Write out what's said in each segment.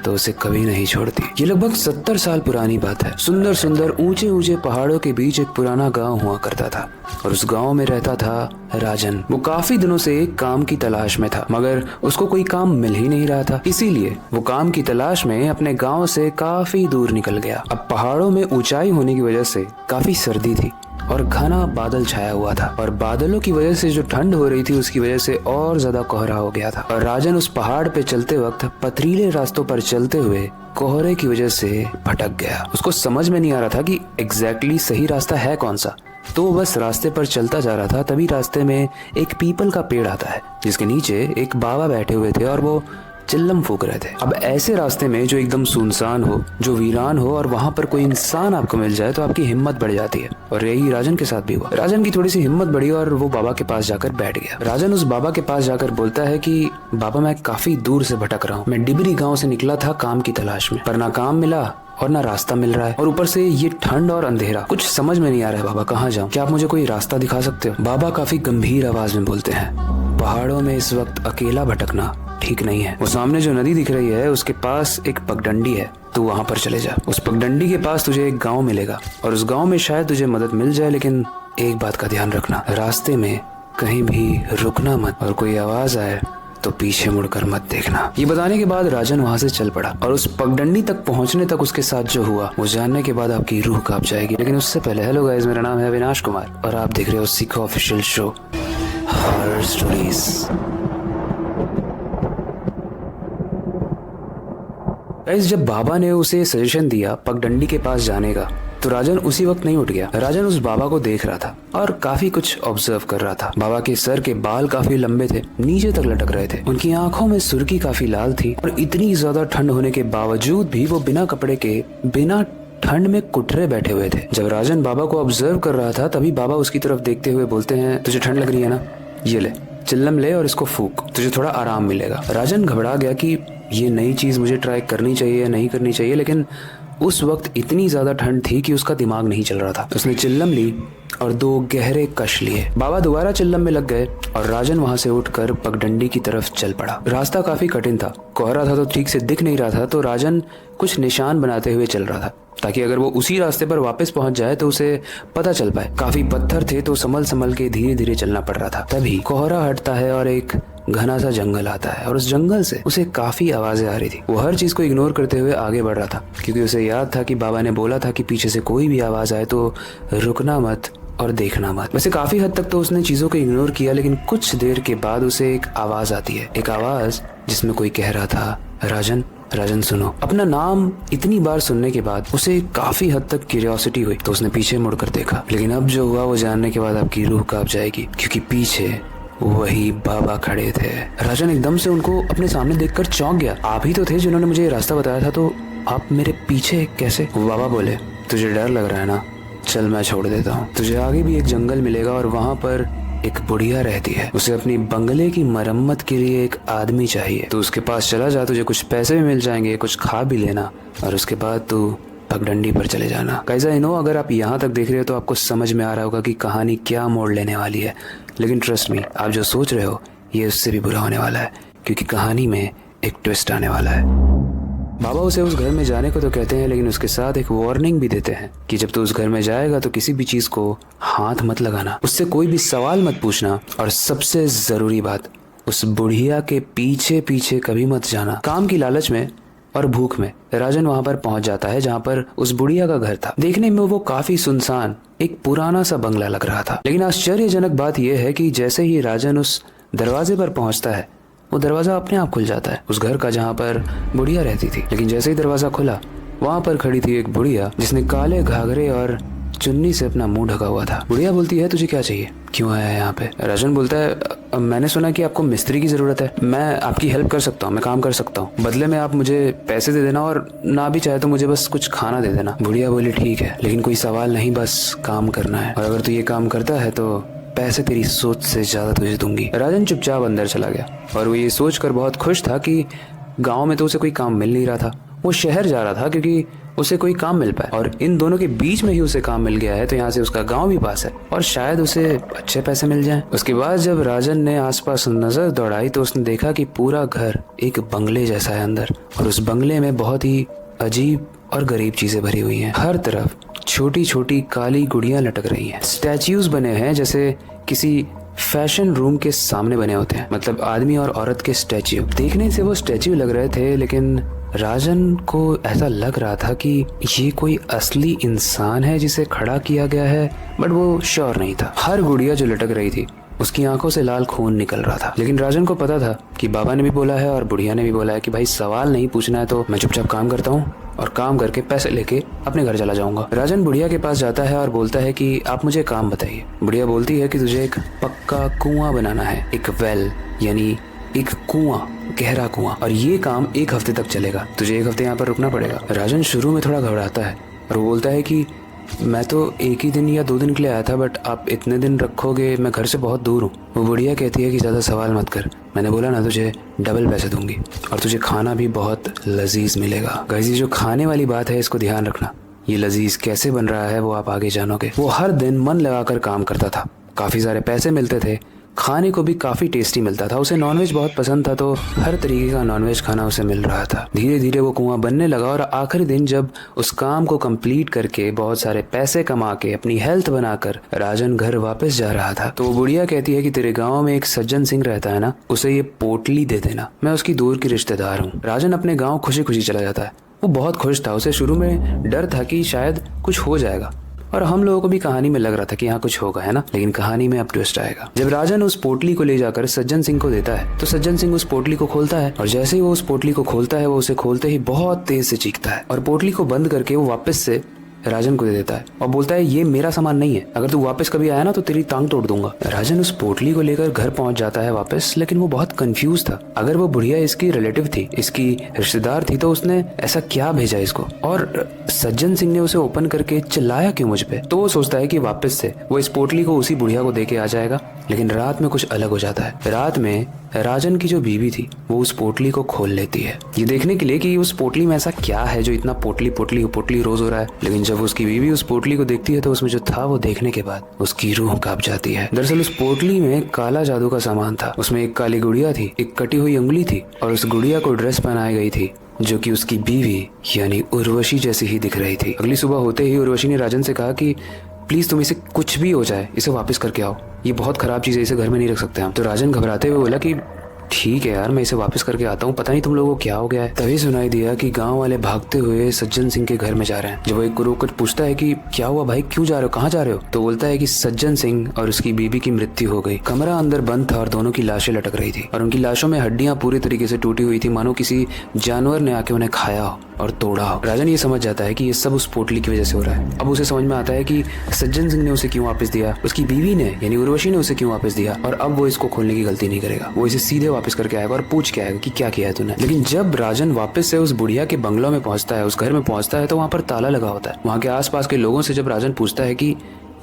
तो उसे कभी नहीं छोड़ती। ये लगभग 70 साल पुरानी बात है। सुंदर सुंदर ऊंचे ऊंचे पहाड़ों के बीच एक पुराना गांव हुआ करता था और उस गांव में रहता था राजन। वो काफी दिनों से एक काम की तलाश में था, मगर उसको कोई काम मिल ही नहीं रहा था। इसीलिए वो काम की तलाश में अपने गांव से काफी दूर निकल गया। अब पहाड़ों में ऊंचाई होने की वजह से काफी सर्दी थी और घना बादल छाया हुआ था, और बादलों की वजह से जो ठंड हो रही थी उसकी वजह से और ज्यादा कोहरा हो गया था। और राजन उस पहाड़ पे चलते वक्त पथरीले रास्तों पर चलते हुए कोहरे की वजह से भटक गया। उसको समझ में नहीं आ रहा था कि एग्जैक्टली सही रास्ता है कौन सा। तो वो बस रास्ते पर चलता जा रहा था। तभी रास्ते में एक पीपल का पेड़ आता है जिसके नीचे एक बाबा बैठे हुए थे और वो चिल्लम फूक रहे थे। अब ऐसे रास्ते में जो एकदम सुनसान हो, जो वीरान हो, और वहां पर कोई इंसान आपको मिल जाए तो आपकी हिम्मत बढ़ जाती है। और यही राजन के साथ भी हुआ। राजन की थोड़ी सी हिम्मत बढ़ी और वो बाबा के पास जाकर बैठ गया। राजन उस बाबा के पास जाकर बोलता है कि बाबा, मैं काफी दूर से भटक रहा हूँ। मैं डिबरी गाँव से निकला था काम की तलाश में, पर ना काम मिला और ना रास्ता मिल रहा है, और ऊपर से ये ठंड और अंधेरा, कुछ समझ में नहीं आ रहा है बाबा, कहाँ जाऊँ? क्या आप मुझे कोई रास्ता दिखा सकते हो? बाबा काफी गंभीर आवाज में बोलते हैं, पहाड़ों में इस वक्त अकेला भटकना ठीक नहीं है। वो सामने जो नदी दिख रही है उसके पास एक पगडंडी है, तू वहां पर चले जा। उस पगडंडी के पास तुझे एक गांव मिलेगा और उस गांव में शायद तुझे मदद मिल जाए, लेकिन एक बात का ध्यान रखना, रास्ते में कहीं भी रुकना मत, और कोई आवाज आए तो पीछे मुड़कर मत देखना। ये बताने के बाद राजन वहां से चल पड़ा और उस पगडंडी तक पहुंचने तक उसके साथ जो हुआ वो जानने के बाद आपकी रूह कांप जाएगी। लेकिन उससे पहले, हेलो गाइस, मेरा नाम है अविनाश कुमार और आप देख रहे हो सीखो official show horror stories. Guys, जब बाबा ने उसे सजेशन दिया पगडंडी के पास जाने का, तो राजन उसी वक्त नहीं उठ गया। राजन उस बाबा को देख रहा था और काफी कुछ ऑब्जर्व कर रहा था। बाबा के सर के बाल काफी लंबे थे, नीचे तक लटक रहे थे। उनकी आंखों में सुर्खी काफी लाल थी और इतनी ज्यादा ठंड होने के बावजूद भी वो बिना कपड़े के, बिना ठंड में कुटरे बैठे हुए थे। जब राजन बाबा को ऑब्जर्व कर रहा था तभी बाबा उसकी तरफ देखते हुए बोलते हैं, तुझे ठंड लग रही है ना, ये ले चिल्लम ले और इसको फूक, तुझे थोड़ा आराम मिलेगा। राजन घबरा गया कि ये नई चीज मुझे ट्राई करनी चाहिए या नहीं करनी चाहिए, लेकिन उस वक्त इतनी ज्यादा ठंड थी कि उसका दिमाग नहीं चल रहा था। उसने चिल्लम ली और 2 गहरे कश लिए। बाबा दोबारा चिल्लम में लग गए और राजन वहां से उठकर पगडंडी की तरफ चल पड़ा। रास्ता काफी कठिन था, कोहरा था तो ठीक से दिख नहीं रहा था, तो राजन कुछ निशान बनाते हुए चल रहा था ताकि अगर वो उसी रास्ते पर वापस पहुंच जाए तो उसे पता चल पाए। काफी पत्थर थे तो संभल संभल के धीरे धीरे चलना पड़ रहा था। तभी कोहरा हटता है और एक घना सा जंगल आता है और उस जंगल से उसे काफी आवाजें आ रही थी। वो हर चीज को इग्नोर करते हुए आगे बढ़ रहा था क्योंकि उसे याद था कि बाबा ने बोला था कि पीछे से कोई भी आवाज आए तो रुकना मत और देखना मत। वैसे काफी हद तक तो उसने चीजों को इग्नोर किया, लेकिन कुछ देर के बाद उसे एक आवाज आती है, एक आवाज जिसमें कोई कह रहा था, राजन राजन सुनो। अपना नाम इतनी बार सुनने के बाद उसे काफी हद तक क्यूरियोसिटी हुई, तो उसने पीछे मुड़कर देखा। लेकिन अब जो हुआ वो जानने के बाद आपकी रूह कांप जाएगी, क्योंकि पीछे वही बाबा खड़े थे। राजन एकदम से उनको अपने सामने देखकर चौंक गया। आप ही तो थे जिन्होंने मुझे ये रास्ता बताया था, तो आप मेरे पीछे कैसे? बाबा बोले, तुझे डर लग रहा है ना, चल मैं छोड़ देता हूँ। तुझे आगे भी एक जंगल मिलेगा और वहाँ पर एक बुढ़िया रहती है। उसे अपनी बंगले की मरम्मत के लिए एक आदमी चाहिए, तो उसके पास चला जा, तुझे कुछ पैसे भी मिल जाएंगे, कुछ खा भी लेना और उसके बाद तू पगडंडी पर चले जाना। गाइस, आई नो अगर आप यहाँ तक देख रहे हो तो आपको समझ में आ रहा होगा कि कहानी क्या मोड़ लेने वाली है, लेकिन ट्रस्ट मी, आप जो सोच रहे हो ये उससे भी बुरा होने वाला है, क्योंकि कहानी में एक ट्विस्ट आने वाला है। बाबा उसे उस घर में जाने को तो कहते हैं, लेकिन उसके साथ एक वार्निंग भी देते हैं कि जब तू उस घर में जाएगा तो किसी भी चीज को हाथ मत लगाना, उससे कोई भी सवाल मत पूछना, और सबसे जरूरी बात, उस बुढ़िया के पीछे पीछे कभी मत जाना। काम की लालच में और भूख में राजन वहां पर पहुंच जाता है जहां पर उस बुढ़िया का घर था। देखने में वो काफी सुनसान, एक पुराना सा बंगला लग रहा था, लेकिन आश्चर्यजनक बात यह है कि जैसे ही राजन उस दरवाजे पर पहुंचता है वो दरवाजा अपने आप खुल जाता है, उस घर का जहाँ पर बुढ़िया रहती थी। लेकिन जैसे ही दरवाजा खुला वहाँ पर खड़ी थी एक बुढ़िया जिसने काले घाघरे और चुन्नी से अपना मुंह ढका हुआ था। बुढ़िया बोलती है, तुझे क्या चाहिए, क्यों आया है यहाँ पे? राजन बोलता है, मैंने सुना कि आपको मिस्त्री की जरूरत है, मैं आपकी हेल्प कर सकता हूँ, मैं काम कर सकता हूँ, बदले में आप मुझे पैसे दे देना और ना भी चाहे तो मुझे बस कुछ खाना दे देना। बुढ़िया बोली, ठीक है, लेकिन कोई सवाल नहीं, बस काम करना है, और अगर तू ये काम करता है तो पैसे तेरी सोच से ज्यादा तुझे दूंगी। राजन चुपचाप अंदर चला गया और वो ये सोचकर बहुत खुश था कि गांव में तो उसे कोई काम मिल नहीं रहा था वो शहर जा रहा था क्योंकि उसे कोई काम मिल पाए, और इन दोनों के बीच में ही उसे काम मिल गया है, तो यहाँ से उसका गांव भी पास है और शायद उसे अच्छे पैसे मिल जाएं। उसके बाद जब राजन ने आसपास नजर दौड़ाई तो उसने देखा कि पूरा घर एक बंगले जैसा है अंदर, और उस बंगले में बहुत ही अजीब और गरीब चीजें भरी हुई हैं। हर तरफ छोटी छोटी काली गुड़ियां लटक रही हैं। स्टैच्यूज बने हैं जैसे किसी फैशन रूम के सामने बने होते हैं, मतलब आदमी और औरत के स्टैच्यू। देखने से वो स्टैच्यू लग रहे थे, लेकिन राजन को ऐसा लग रहा था कि ये कोई असली इंसान है जिसे खड़ा किया गया है, बट वो श्योर नहीं था। हर गुड़िया जो लटक रही थी उसकी आंखों से लाल खून निकल रहा था, लेकिन राजन को पता था कि बाबा ने भी बोला है और बुढ़िया ने भी बोला है कि भाई सवाल नहीं पूछना है, तो मैं चुपचाप काम करता हूँ और काम करके पैसे लेके अपने घर चला जाऊंगा। राजन बुढ़िया के पास जाता है और बोलता है कि आप मुझे काम बताइए। बुढ़िया बोलती है कि तुझे एक पक्का कुआं बनाना है, एक वेल यानी एक कुआं, गहरा कुआं, और ये काम 1 हफ्ते तक चलेगा। तुझे 1 हफ्ते यहाँ पर रुकना पड़ेगा। राजन शुरू में थोड़ा घबराता है और वो बोलता है कि मैं तो 1 ही दिन या 2 दिन के लिए आया था, बट आप इतने दिन रखोगे, मैं घर से बहुत दूर हूँ। वो बुढ़िया कहती है कि ज़्यादा सवाल मत कर, मैंने बोला ना तुझे डबल पैसे दूंगी और तुझे खाना भी बहुत लजीज मिलेगा। गाइस, ये जो खाने वाली बात है इसको ध्यान रखना, ये लजीज कैसे बन रहा है वो आप आगे जानोगे। वो हर दिन मन लगाकर काम करता था, काफ़ी सारे पैसे मिलते थे, खाने को भी काफ़ी टेस्टी मिलता था। उसे नॉनवेज बहुत पसंद था, तो हर तरीके का नॉनवेज खाना उसे मिल रहा था। धीरे धीरे वो कुआं बनने लगा और आखिरी दिन जब उस काम को कंप्लीट करके बहुत सारे पैसे कमा के अपनी हेल्थ बनाकर राजन घर वापस जा रहा था, तो वो बुढ़िया कहती है कि तेरे गाँव में एक सज्जन सिंह रहता है ना, उसे ये पोटली दे देना, मैं उसकी दूर की रिश्तेदार हूँ। राजन अपने गाँव खुशी खुशी चला जाता है। वो बहुत खुश था, उसे शुरू में डर था कि शायद कुछ हो जाएगा, और हम लोगों को भी कहानी में लग रहा था कि यहाँ कुछ होगा, है ना, लेकिन कहानी में अब ट्विस्ट आएगा। जब राजन उस पोटली को ले जाकर सज्जन सिंह को देता है तो सज्जन सिंह उस पोटली को खोलता है, और जैसे ही वो उस पोटली को खोलता है वो उसे खोलते ही बहुत तेज से चीखता है, और पोटली को बंद करके वो वापस से राजन को दे देता है और बोलता है ये मेरा सामान नहीं है, अगर तू वापस कभी आया ना तो तेरी टांग तोड़ दूंगा। राजन उस पोटली को लेकर घर पहुंच जाता है वापस, लेकिन वो बहुत कंफ्यूज था। अगर वो बुढ़िया इसकी रिलेटिव थी, इसकी रिश्तेदार थी, तो उसने ऐसा क्या भेजा इसको, और सज्जन सिंह ने उसे ओपन करके चिल्लाया क्यों मुझ पे। तो वो सोचता है कि वापस से वो इस पोटली को उसी बुढ़िया को देके आ जाएगा, लेकिन रात में कुछ अलग हो जाता है। रात में राजन की जो बीवी थी वो उस पोटली को खोल लेती है, ये देखने के लिए कि उस पोटली में ऐसा क्या है जो इतना पोटली पोटली पोटली रोज हो रहा है। लेकिन जब उसकी बीवी उस पोटली को देखती है तो उसमें जो था वो देखने के बाद उसकी रूह कांप जाती है। दरअसल उस पोटली में काला जादू का सामान था। उसमें एक काली गुड़िया थी, एक कटी हुई उंगली थी, और उस गुड़िया को ड्रेस पहनाई गई थी जो कि उसकी बीवी यानी उर्वशी जैसी ही दिख रही थी। अगली सुबह होते ही उर्वशी ने राजन से कहा कि प्लीज तुम इसे कुछ भी हो जाए इसे वापस करके आओ, ये बहुत खराब चीज है, इसे घर में नहीं रख सकते हम। तो राजन घबराते हुए बोला कि ठीक है यार, मैं इसे वापस करके आता हूँ, पता नहीं तुम लोगों को क्या हो गया है। तभी सुनाई दिया कि गांव वाले भागते हुए सज्जन सिंह के घर में जा रहे हैं। जब वो एक को रोककर पूछता है कि क्या हुआ भाई, क्यों जा रहे हो, कहाँ जा रहे हो, तो बोलता है कि सज्जन सिंह और उसकी बीबी की मृत्यु हो गई। कमरा अंदर बंद था और दोनों की लाशें लटक रही थी, और उनकी लाशों में हड्डियां पूरी तरीके से टूटी हुई थी, मानो किसी जानवर ने आके उन्हें खाया हो और तोड़ा हो। राजन ये समझ जाता है कि ये सब उस पोटली की वजह से हो रहा है। अब उसे समझ में आता है कि सज्जन सिंह ने उसे क्यों वापस दिया, उसकी बीवी ने यानी उर्वशी ने उसे क्यों वापस दिया, और अब वो इसको खोलने की गलती नहीं करेगा, वो इसे सीधे वापस करके आएगा और पूछ के आएगा कि क्या किया है तूने। लेकिन जब राजन वापस से उस बुढ़िया के बंगलों में पहुंचता है, उस घर में पहुंचता है, तो वहां पर ताला लगा होता है। वहां के आसपास के लोगों से जब राजन पूछता है कि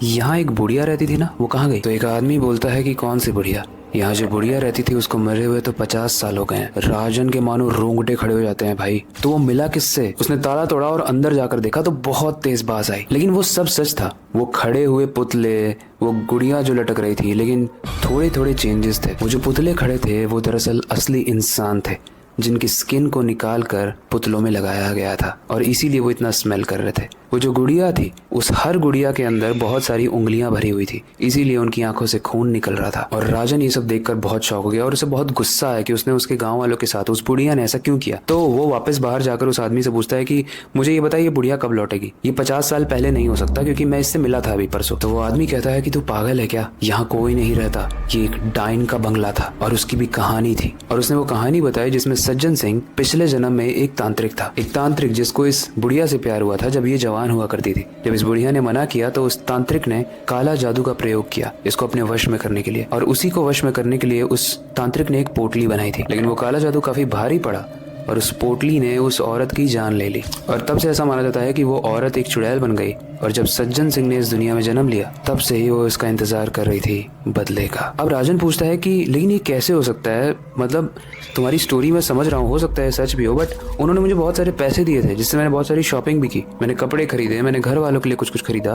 यहाँ एक बुढ़िया रहती थी ना, वो कहाँ गई, तो एक आदमी बोलता है कि कौन सी बुढ़िया, यहाँ जो बुढ़िया रहती थी उसको मरे हुए तो 50 साल हो गए हैं। राजन के मानो रोंगटे खड़े हो जाते हैं भाई। तो वो मिला किससे, उसने ताला तोड़ा और अंदर जाकर देखा तो बहुत तेज बाज आई, लेकिन वो सब सच था। वो खड़े हुए पुतले, वो गुड़िया जो लटक रही थी, लेकिन थोड़े थोड़े चेंजेस थे। वो जो पुतले खड़े थे वो दरअसल असली इंसान थे जिनकी स्किन को निकाल कर पुतलों में लगाया गया था, और इसीलिए वो इतना स्मेल कर रहे थे। वो जो गुड़िया थी उस हर गुड़िया के अंदर बहुत सारी उंगलियां भरी हुई थी, इसीलिए उनकी आंखों से खून निकल रहा था। और राजन ये सब देखकर बहुत शॉक हो गया और उसे बहुत गुस्सा है कि उसने उसके गांव वालों के साथ उस बुढ़िया ने ऐसा क्यों किया। तो वो वापस बाहर जाकर उस आदमी से पूछता है कि मुझे ये बताइए बुढ़िया कब लौटेगी, ये 50 साल पहले नहीं हो सकता क्योंकि मैं इससे मिला था अभी परसों। तो वो आदमी कहता है कि तू पागल है क्या, यहाँ कोई नहीं रहता, ये एक डाइन का बंगला था और उसकी भी कहानी थी। और उसने वो कहानी बताई जिसमें सज्जन सिंह पिछले जन्म में एक तांत्रिक था, एक तांत्रिक जिसको इस बुढ़िया से प्यार हुआ था जब ये जवान हुआ करती थी। जब इस बुढ़िया ने मना किया तो उस तांत्रिक ने काला जादू का प्रयोग किया इसको अपने वश में करने के लिए, और उसी को वश में करने के लिए उस तांत्रिक ने एक पोटली बनाई थी। लेकिन वो काला जादू काफी भारी पड़ा और उस पोटली ने उस औरत की जान ले ली। और तब से ऐसा माना जाता है कि वो औरत एक चुड़ैल बन गई और जब सज्जन सिंह ने इस दुनिया में जन्म लिया तब से ही वो इसका इंतजार कर रही थी बदले का। अब राजन पूछता है कि लेकिन ये कैसे हो सकता है, मतलब तुम्हारी स्टोरी मैं समझ रहा हूँ, हो सकता है सच भी हो, बट उन्होंने मुझे बहुत सारे पैसे दिए थे जिससे मैंने बहुत सारी शॉपिंग भी की, मैंने कपड़े खरीदे, मैंने घर वालों के लिए कुछ कुछ खरीदा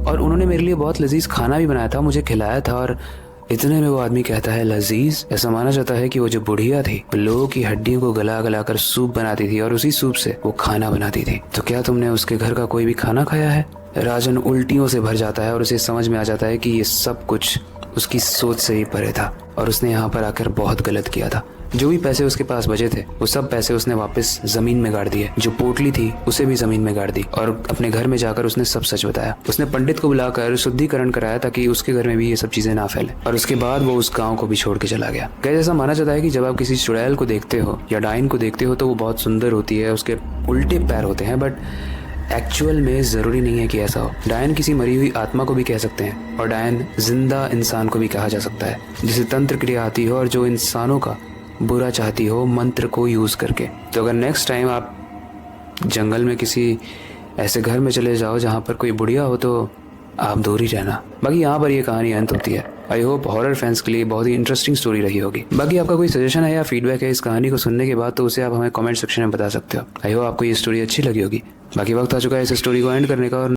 और उन्होंने मेरे लिए बहुत लजीज खाना भी बनाया था, मुझे खिलाया था। और इतने में वो आदमी कहता है लजीज। ऐसा माना जाता है कि वो जो बुढ़िया थी लोगों की हड्डियों को गला गला कर सूप बनाती थी और उसी सूप से वो खाना बनाती थी। तो क्या तुमने उसके घर का कोई भी खाना खाया है? राजन उल्टियों से भर जाता है और उसे समझ में आ जाता है कि ये सब कुछ उसकी सोच से ही परे था और उसने यहाँ पर आकर बहुत गलत किया था। जो भी पैसे उसके पास बचे थे वो सब पैसे उसने वापस जमीन में गाड़ दिए, जो पोटली थी उसे भी जमीन में गाड़ दी और अपने घर में जाकर उसने सब सच बताया। उसने पंडित को बुलाकर शुद्धिकरण कराया ताकि उसके घर में भी ये सब चीजें ना फैले और उसके बाद वो उस गाँव को भी छोड़ के चला गया। गाइस, ऐसा माना जाता है कि जब आप किसी चुड़ैल को देखते हो या डायन को देखते हो तो वो बहुत सुंदर होती है, उसके उल्टे पैर होते हैं, बट एक्चुअल में जरूरी नहीं है कि ऐसा हो। डायन किसी मरी हुई आत्मा को भी कह सकते हैं और डायन जिंदा इंसान को भी कहा जा सकता है जिसे तंत्र क्रिया आती हो और जो इंसानों का बुरा चाहती हो मंत्र को यूज करके। तो अगर नेक्स्ट टाइम आप जंगल में किसी ऐसे घर में चले जाओ जहाँ पर कोई बुढ़िया हो तो आप दूर ही रहना। बाकी यहाँ पर ये कहानी अंत होती है। आई होप हॉरर फैंस के लिए बहुत ही इंटरेस्टिंग स्टोरी रही होगी। बाकी आपका कोई सजेशन है या फीडबैक है इस कहानी को सुनने के बाद तो उसे आप हमें कमेंट सेक्शन में बता सकते हो। आई होप आपको ये स्टोरी अच्छी लगी होगी। बाकी वक्त आ चुका है इस स्टोरी को एंड करने का और